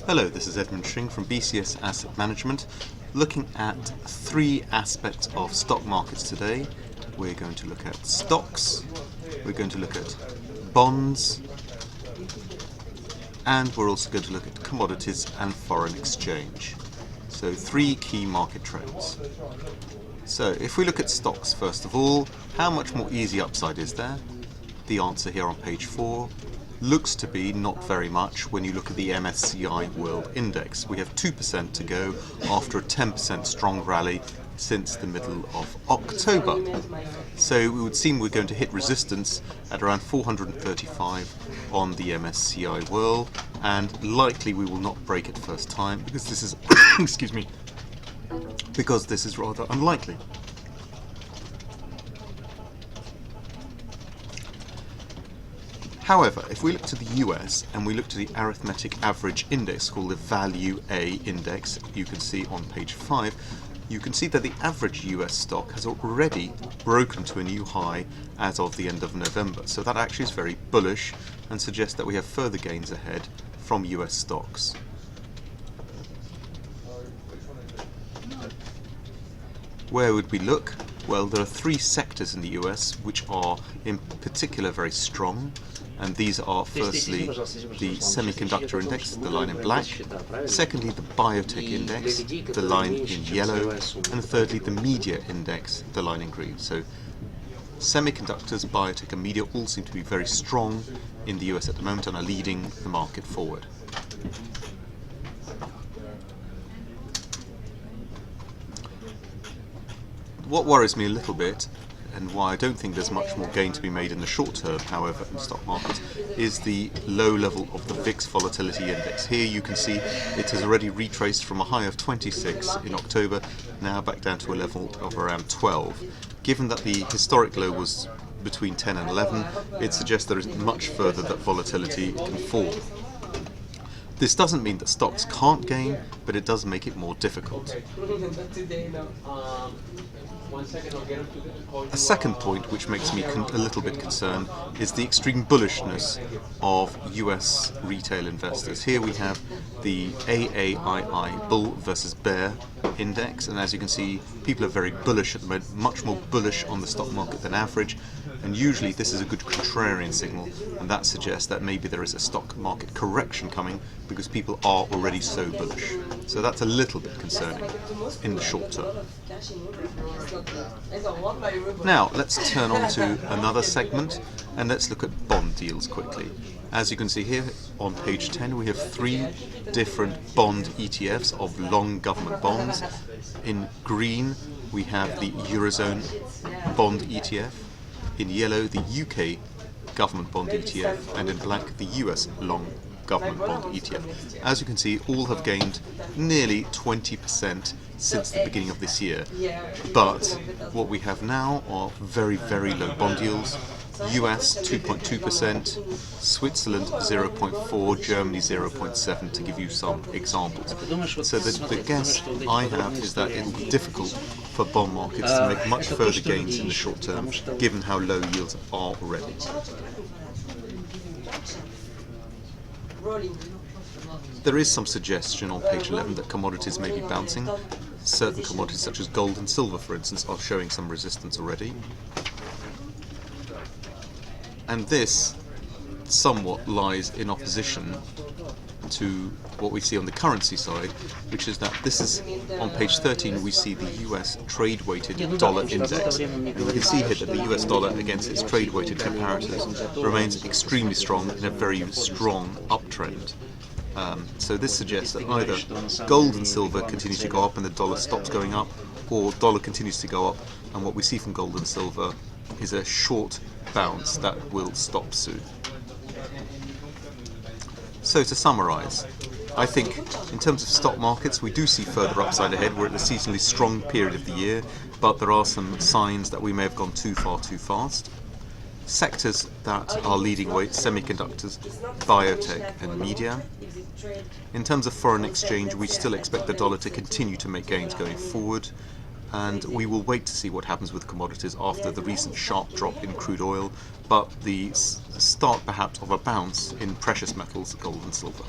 Hello, this is eshing1 from BCS Asset Management, looking at three aspects of stock markets today. We're going to look at stocks, we're going to look at bonds, and we're also going to look at commodities and foreign exchange. So three key market trends. So if we look at stocks first of all, how much more easy upside is there? The answer here on page 4 looks to be not very much when you look at the MSCI World Index. We have 2% to go after a 10% strong rally since the middle of October. So it would seem we're going to hit resistance at around 435 on the MSCI World, and likely we will not break it first time because this is excuse me, because this is rather unlikely. However, if we look to the US and we look to the arithmetic average index called the Value A index, you can see on page 5, you can see that the average US stock has already broken to a new high as of the end of November. So that actually is very bullish and suggests that we have further gains ahead from US stocks. Where would we look? Well, there are three sectors in the US which are in particular very strong. And these are firstly the semiconductor index, the line in black, secondly the biotech index, the line in yellow, and thirdly the media index, the line in green. So semiconductors, biotech and media all seem to be very strong in the US at the moment and are leading the market forward. What worries me a little bit, and why I don't think there's much more gain to be made in the short term, however, in stock markets, is the low level of the VIX volatility index. Here you can see it has already retraced from a high of 26 in October, now back down to a level of around 12. Given that the historic low was between 10 and 11, it suggests there isn't much further that volatility can fall. This doesn't mean that stocks can't gain, but it does make it more difficult. A second point which makes me a little bit concerned is the extreme bullishness of US retail investors. Here we have the AAII Bull versus Bear index, and as you can see, people are very bullish at the moment, much more bullish on the stock market than average, and usually this is a good contrarian signal, and that suggests that maybe there is a stock market correction coming because people are already so bullish. So that's a little bit concerning in the short term. Now let's turn on to another segment and let's look at bond deals quickly. As you can see here on page 10, we have three different bond ETFs of long government bonds. In green we have the Eurozone bond ETF, in yellow the UK government bond ETF, and in black the US long government bond ETF. As you can see, all have gained nearly 20% since the beginning of this year. But what we have now are very, very low bond yields. US 2.2%, Switzerland 0.4%, Germany 0.7%, to give you some examples. So the guess I have is that it will be difficult for bond markets to make much further gains in the short term, given how low yields are already. There is some suggestion on page 11 that commodities may be bouncing. Certain commodities such as gold and silver, for instance, are showing some resistance already. And this somewhat lies in opposition to what we see on the currency side, which is that this is, on page 13, we see the US trade-weighted dollar index. And we can see here that the US dollar against its trade-weighted comparators remains extremely strong in a very strong uptrend. So this suggests that either gold and silver continue to go up and the dollar stops going up, or dollar continues to go up, and what we see from gold and silver is a short bounce that will stop soon. So to summarise, I think in terms of stock markets we do see further upside ahead. We're at the seasonally strong period of the year, but there are some signs that we may have gone too far too fast. Sectors that are leading weight: semiconductors, biotech and media. In terms of foreign exchange, we still expect the dollar to continue to make gains going forward, and we will wait to see what happens with commodities after the recent sharp drop in crude oil, but the start perhaps of a bounce in precious metals, gold and silver.